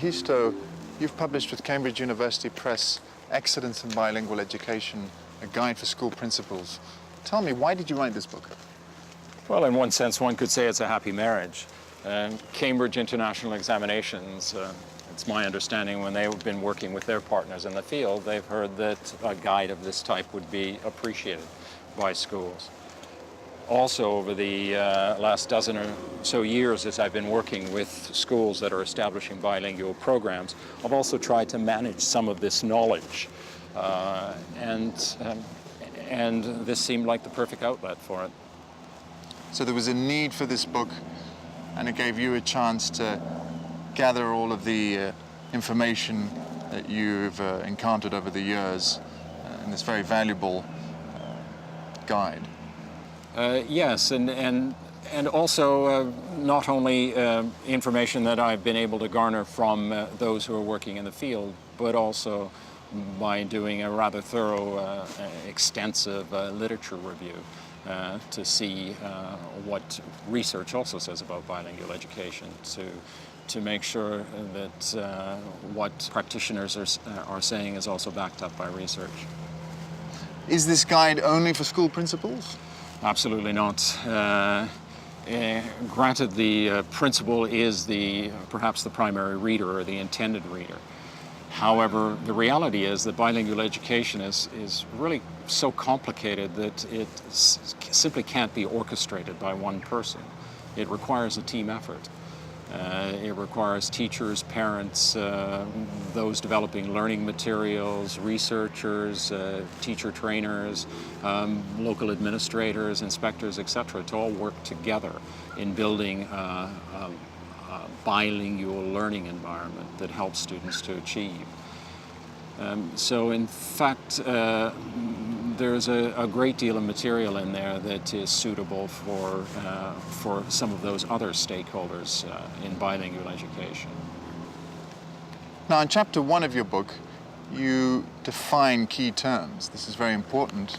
Histo, you've published with Cambridge University Press Excellence in Bilingual Education, a guide for school principals. Tell me, why did you write this book? Well, in one sense, one could say it's a happy marriage. Cambridge International Examinations, it's my understanding when they've been working with their partners in the field, they've heard that a guide of this type would be appreciated by schools. Also, over the last dozen or so years as I've been working with schools that are establishing bilingual programs, I've also tried to manage some of this knowledge. And this seemed like the perfect outlet for it. So there was a need for this book, and it gave you a chance to gather all of the information that you've encountered over the years in this very valuable guide. Yes, and also not only information that I've been able to garner from those who are working in the field, but also by doing a rather thorough, extensive literature review to see what research also says about bilingual education, to make sure that what practitioners are saying is also backed up by research. Is this guide only for school principals? Absolutely not. Granted, the principal is perhaps the primary reader or the intended reader. However, the reality is that bilingual education is really so complicated that it simply can't be orchestrated by one person. It requires a team effort. It requires teachers, parents, those developing learning materials, researchers, teacher trainers, local administrators, inspectors, etc., to all work together in building a bilingual learning environment that helps students to achieve. So in fact, there's a great deal of material in there that is suitable for some of those other stakeholders in bilingual education. Now, in chapter 1 of your book, you define key terms. This is very important.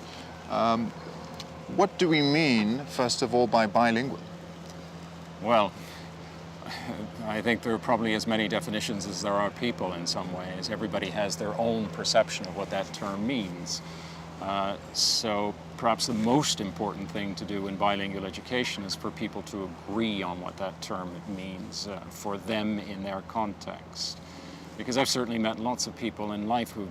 What do we mean, first of all, by bilingual? Well, I think there are probably as many definitions as there are people in some ways. Everybody has their own perception of what that term means. So perhaps the most important thing to do in bilingual education is for people to agree on what that term means for them in their context. Because I've certainly met lots of people in life who've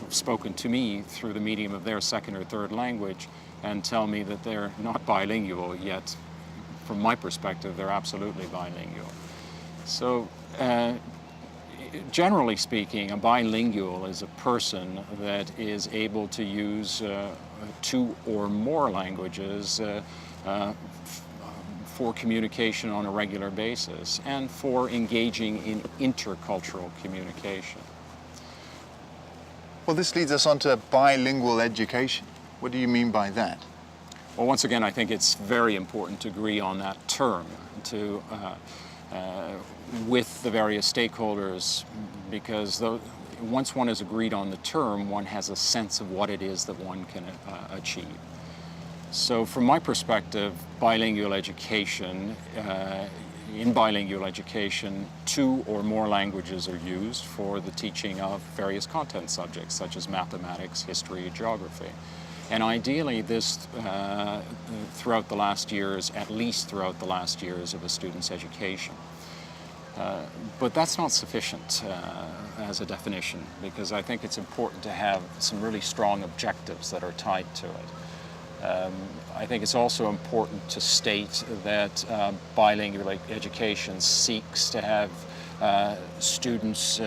spoken to me through the medium of their second or third language and tell me that they're not bilingual, yet from my perspective they're absolutely bilingual. So generally speaking, a bilingual is a person that is able to use 2 or more languages for communication on a regular basis and for engaging in intercultural communication. Well, this leads us on to bilingual education. What do you mean by that? Well, once again, I think it's very important to agree on that term with the various stakeholders, because once one has agreed on the term, one has a sense of what it is that one can achieve. So from my perspective, bilingual education, in bilingual education, 2 or more languages are used for the teaching of various content subjects, such as mathematics, history, geography. And ideally, this throughout the last years, at least throughout the last years of a student's education. But that's not sufficient as a definition, because I think it's important to have some really strong objectives that are tied to it. I think it's also important to state that bilingual education seeks to have students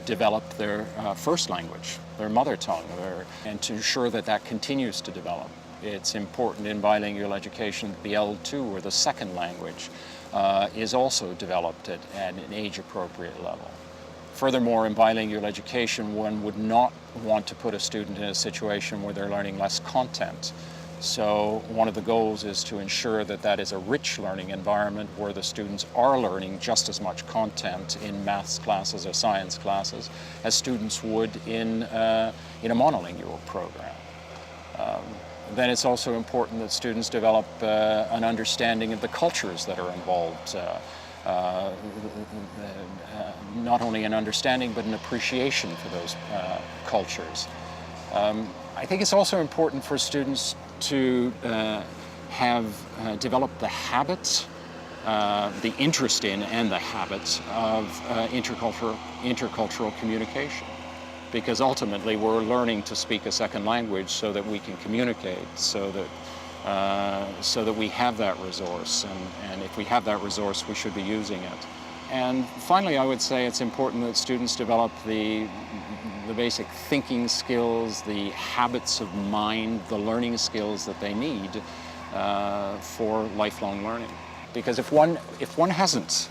develop their first language, their mother tongue, and to ensure that that continues to develop. It's important in bilingual education that the L2, or the second language, is also developed at an age-appropriate level. Furthermore, in bilingual education, one would not want to put a student in a situation where they're learning less content. So one of the goals is to ensure that that is a rich learning environment where the students are learning just as much content in maths classes or science classes as students would in a monolingual program. Then it's also important that students develop an understanding of the cultures that are involved not only an understanding but an appreciation for those cultures. I think it's also important for students to have developed the habits, the interest in and the habits of intercultural communication. Because ultimately we're learning to speak a second language so that we can communicate, so that we have that resource, and if we have that resource, we should be using it. And finally, I would say it's important that students develop the basic thinking skills, the habits of mind, the learning skills that they need for lifelong learning. Because if one hasn't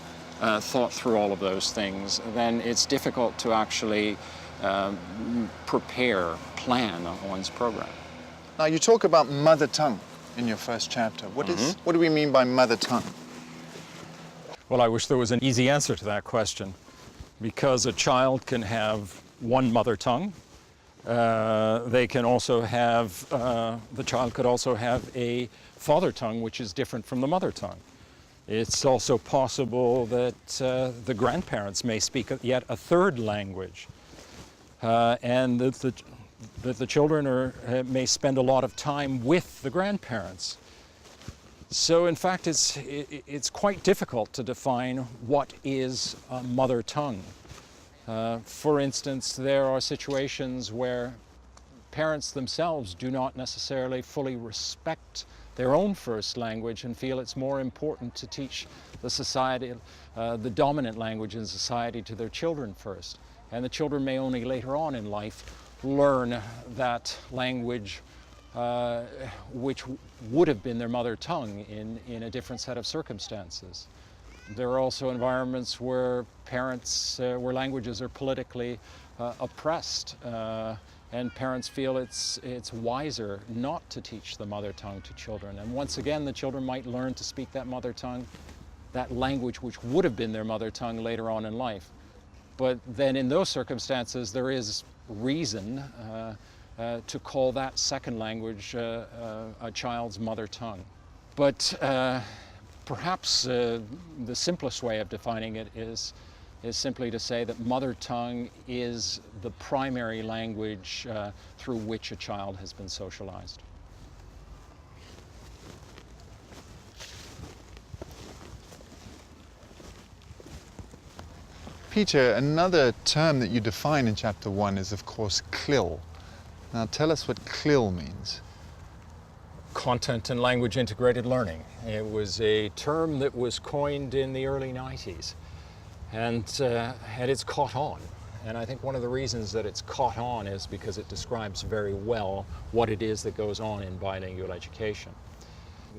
thought through all of those things, then it's difficult to actually plan one's program. Now, you talk about mother tongue in your first chapter. What do we mean by mother tongue? Well, I wish there was an easy answer to that question, because a child can have one mother tongue. They can also have, the child could also have a father tongue which is different from the mother tongue. It's also possible that the grandparents may speak yet a third language, and that the children may spend a lot of time with the grandparents. So in fact, it's quite difficult to define what is a mother tongue. For instance, there are situations where parents themselves do not necessarily fully respect their own first language and feel it's more important to teach the dominant language in society to their children first. And the children may only later on in life learn that language which would have been their mother tongue in a different set of circumstances. There are also environments where where languages are politically oppressed, and parents feel it's wiser not to teach the mother tongue to children. And once again, the children might learn to speak that mother tongue, that language which would have been their mother tongue later on in life. But then in those circumstances, there is reason to call that second language a child's mother tongue. But perhaps the simplest way of defining it is simply to say that mother tongue is the primary language through which a child has been socialized. Peter, another term that you define in chapter 1 is, of course, CLIL. Now tell us what CLIL means. Content and language integrated learning. It was a term that was coined in the early 90s, and it's caught on. And I think one of the reasons that it's caught on is because it describes very well what it is that goes on in bilingual education.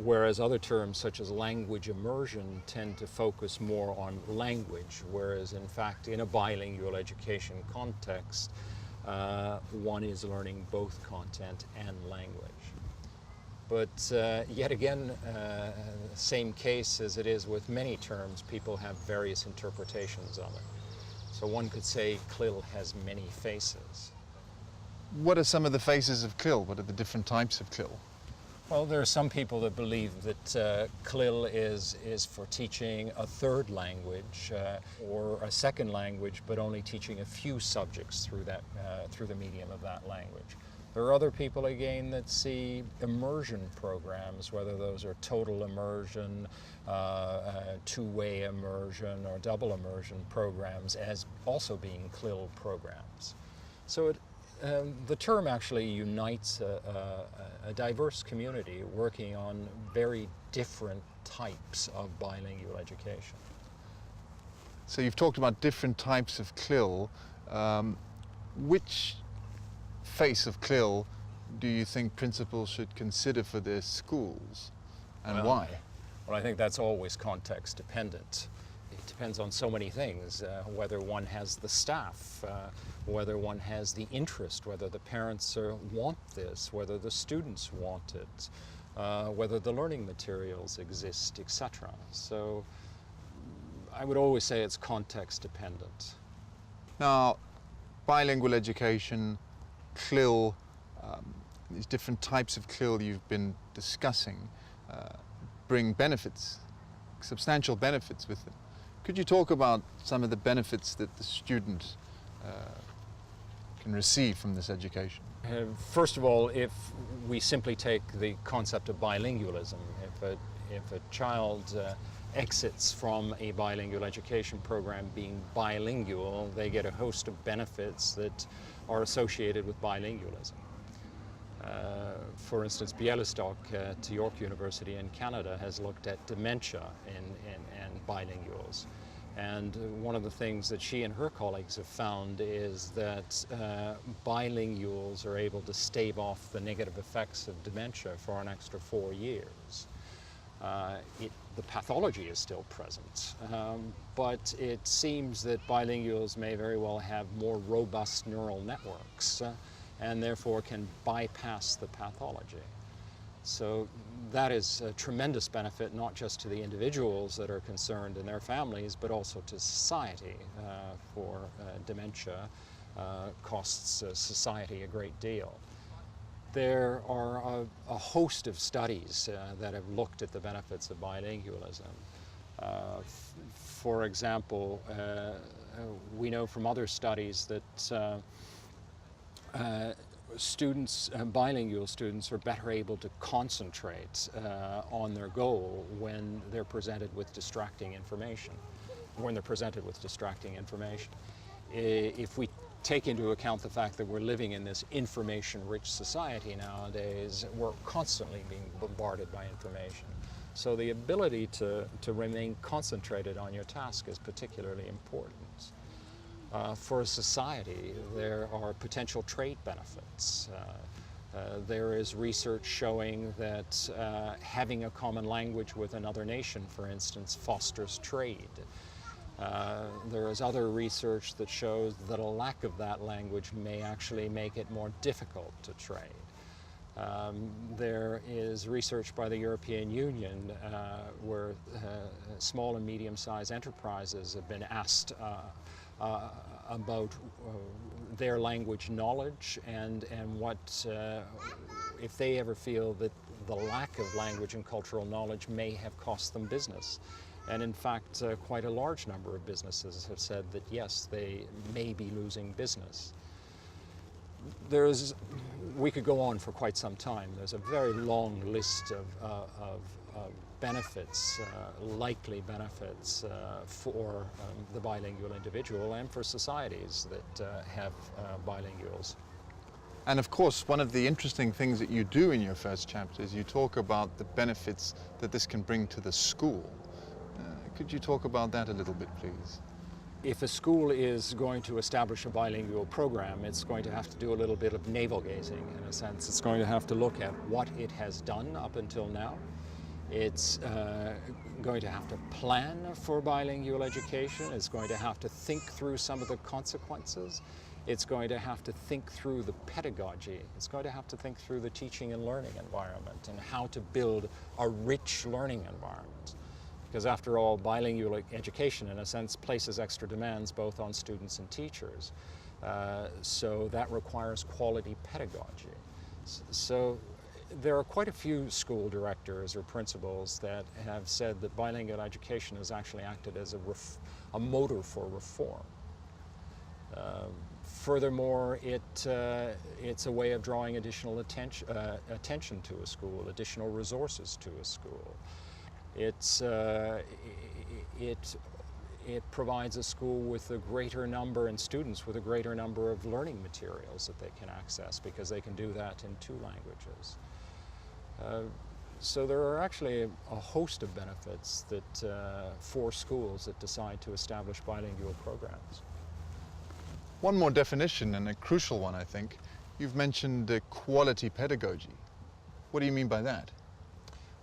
Whereas other terms such as language immersion tend to focus more on language, whereas in fact in a bilingual education context, one is learning both content and language. But yet again, same case as it is with many terms, people have various interpretations of it. So one could say CLIL has many faces. What are some of the faces of CLIL? What are the different types of CLIL? Well, there are some people that believe that CLIL is for teaching a third language or a second language, but only teaching a few subjects through the medium of that language. There are other people, again, that see immersion programs, whether those are total immersion, two-way immersion, or double immersion programs, as also being CLIL programs. So the term actually unites a diverse community working on very different types of bilingual education. So you've talked about different types of CLIL. Which face of CLIL do you think principals should consider for their schools, and why? Well, I think that's always context dependent. It depends on so many things, whether one has the staff, whether one has the interest, whether the parents want this, whether the students want it, whether the learning materials exist, etc. So I would always say it's context dependent. Now, bilingual education, CLIL, these different types of CLIL you've been discussing bring benefits, substantial benefits with them. Could you talk about some of the benefits that the student can receive from this education? First of all, if we simply take the concept of bilingualism, if a child exits from a bilingual education program being bilingual, they get a host of benefits that are associated with bilingualism. For instance, Bialystok at York University in Canada has looked at dementia in bilinguals. And one of the things that she and her colleagues have found is that bilinguals are able to stave off the negative effects of dementia for an extra 4 years. The pathology is still present, but it seems that bilinguals may very well have more robust neural networks and therefore can bypass the pathology. So that is a tremendous benefit, not just to the individuals that are concerned and their families, but also to society, for dementia costs society a great deal. There are a host of studies that have looked at the benefits of bilingualism. For example, we know from other studies that bilingual students are better able to concentrate on their goal when they're presented with distracting information. If we take into account the fact that we're living in this information-rich society nowadays, we're constantly being bombarded by information. So the ability to remain concentrated on your task is particularly important. For a society, there are potential trade benefits. There is research showing that having a common language with another nation, for instance, fosters trade. There is other research that shows that a lack of that language may actually make it more difficult to trade. There is research by the European Union where small and medium-sized enterprises have been asked about their language knowledge and what, if they ever feel that the lack of language and cultural knowledge may have cost them business. And in fact, quite a large number of businesses have said that yes, they may be losing business. We could go on for quite some time. There's a very long list of benefits, likely benefits for the bilingual individual and for societies that have bilinguals. And of course, one of the interesting things that you do in your first chapter is you talk about the benefits that this can bring to the school. Could you talk about that a little bit, please? If a school is going to establish a bilingual program, it's going to have to do a little bit of navel-gazing, in a sense. It's going to have to look at what it has done up until now. It's going to have to plan for bilingual education. It's going to have to think through some of the consequences. It's going to have to think through the pedagogy. It's going to have to think through the teaching and learning environment and how to build a rich learning environment. Because after all, bilingual education, in a sense, places extra demands both on students and teachers. So that requires quality pedagogy. So there are quite a few school directors or principals that have said that bilingual education has actually acted as a motor for reform. Furthermore, it's a way of drawing additional attention to a school, additional resources to a school. It provides a school with a greater number, and students with a greater number of learning materials that they can access because they can do that in 2 languages. So there are actually a host of benefits that for schools that decide to establish bilingual programs. One more definition, and a crucial one, I think. You've mentioned quality pedagogy. What do you mean by that?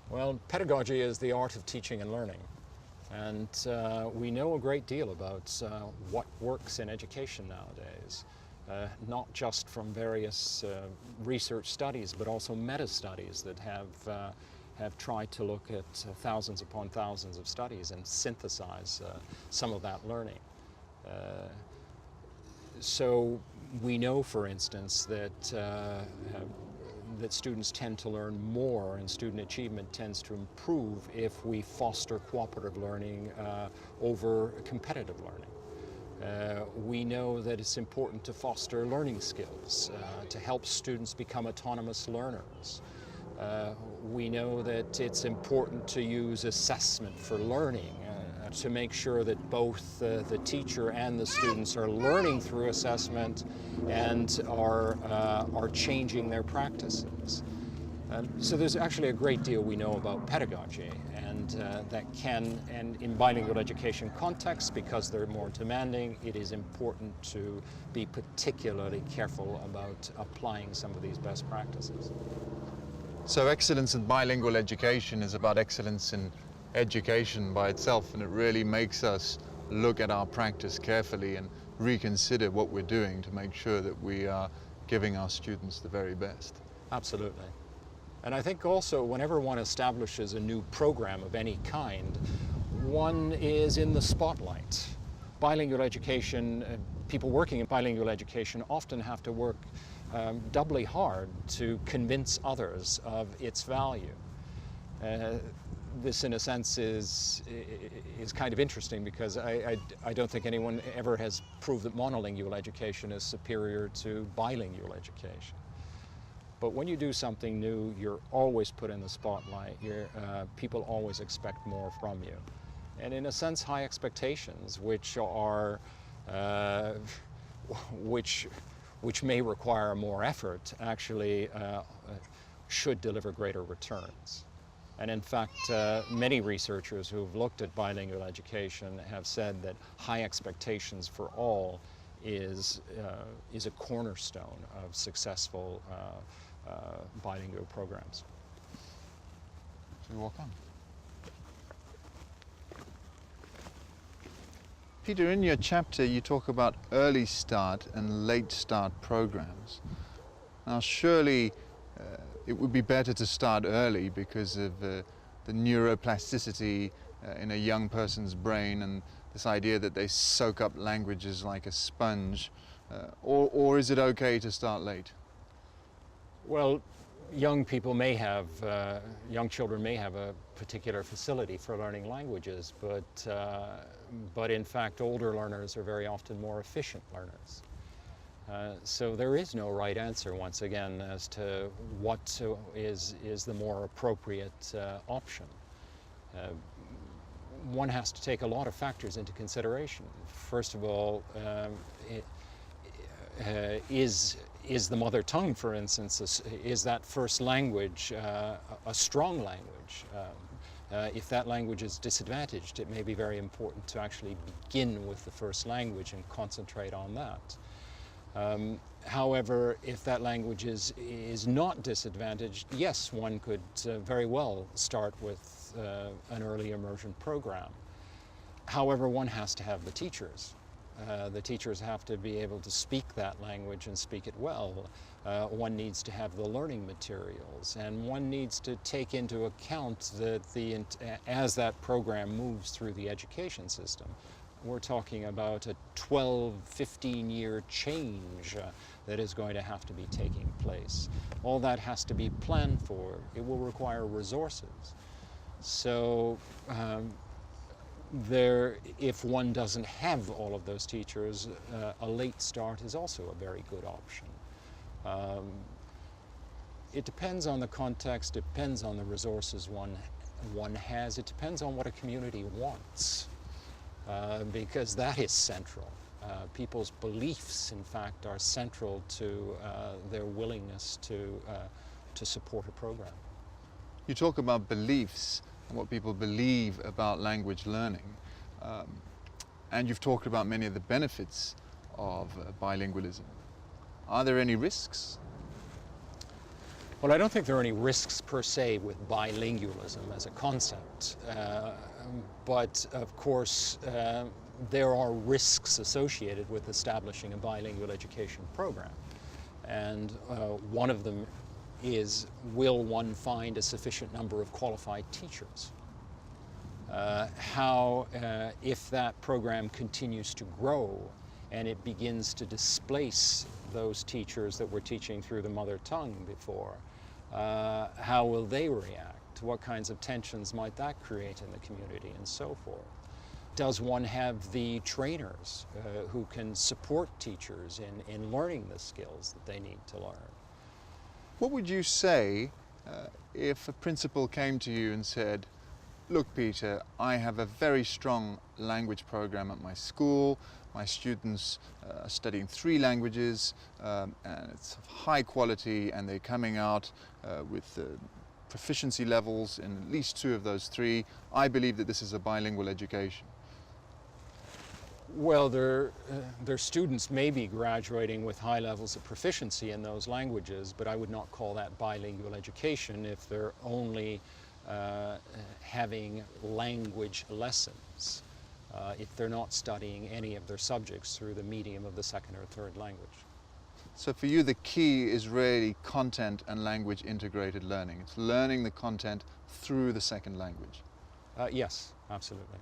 Well, pedagogy is the art of teaching and learning. And we know a great deal about what works in education nowadays, not just from various research studies, but also meta-studies that have tried to look at thousands upon thousands of studies and synthesize some of that learning. So we know, for instance, that that students tend to learn more and student achievement tends to improve if we foster cooperative learning over competitive learning. We know that it's important to foster learning skills, to help students become autonomous learners. We know that it's important to use assessment for learning, to make sure that both the teacher and the students are learning through assessment and are changing their practices. So there's actually a great deal we know about pedagogy, and and in bilingual education contexts, because they're more demanding, it is important to be particularly careful about applying some of these best practices. So excellence in bilingual education is about excellence in education by itself, and it really makes us look at our practice carefully and reconsider what we're doing to make sure that we are giving our students the very best. Absolutely. And I think also whenever one establishes a new program of any kind, one is in the spotlight. Bilingual education, people working in bilingual education often have to work doubly hard to convince others of its value. This, in a sense, is kind of interesting because I don't think anyone ever has proved that monolingual education is superior to bilingual education. But when you do something new, you're always put in the spotlight. People always expect more from you. And in a sense, high expectations, which may require more effort, actually should deliver greater returns. And in fact, many researchers who've looked at bilingual education have said that high expectations for all is a cornerstone of successful bilingual programs. Should we walk on? Peter, in your chapter you talk about early start and late start programs. Now surely it would be better to start early because of the neuroplasticity in a young person's brain and this idea that they soak up languages like a sponge. Or is it okay to start late? Well, young children may have a particular facility for learning languages, but in fact older learners are very often more efficient learners. So there is no right answer, once again, as to what is the more appropriate option. One has to take a lot of factors into consideration. First of all, is the mother tongue, for instance, is that first language a strong language? If that language is disadvantaged, it may be very important to actually begin with the first language and concentrate on that. However, if that language is not disadvantaged, yes, one could very well start with an early immersion program. However, one has to have the teachers. The teachers have to be able to speak that language and speak it well. One needs to have the learning materials, and one needs to take into account that as that program moves through the education system, we're talking about a 12, 15-year change that is going to have to be taking place. All that has to be planned for. It will require resources. So if one doesn't have all of those teachers, a late start is also a very good option. It depends on the context, it depends on the resources one has, it depends on what a community wants, because that is central. People's beliefs, in fact, are central to their willingness to support a program. You talk about beliefs and what people believe about language learning, and you've talked about many of the benefits of bilingualism. Are there any risks? Well, I don't think there are any risks per se with bilingualism as a concept, but of course there are risks associated with establishing a bilingual education program, and one of them is, will one find a sufficient number of qualified teachers? If that program continues to grow and it begins to displace those teachers that were teaching through the mother tongue before, how will they react? What kinds of tensions might that create in the community, and so forth? Does one have the trainers who can support teachers in learning the skills that they need to learn? What would you say if a principal came to you and said, look, Peter, I have a very strong language program at my school. My students are studying 3 languages, and it's of high quality, and they're coming out with proficiency levels in at least 2 of those 3. I believe that this is a bilingual education. Well, their students may be graduating with high levels of proficiency in those languages, but I would not call that bilingual education if they're only having language lessons, if they're not studying any of their subjects through the medium of the second or third language. So for you, the key is really content and language integrated learning. It's learning the content through the second language. Yes, absolutely.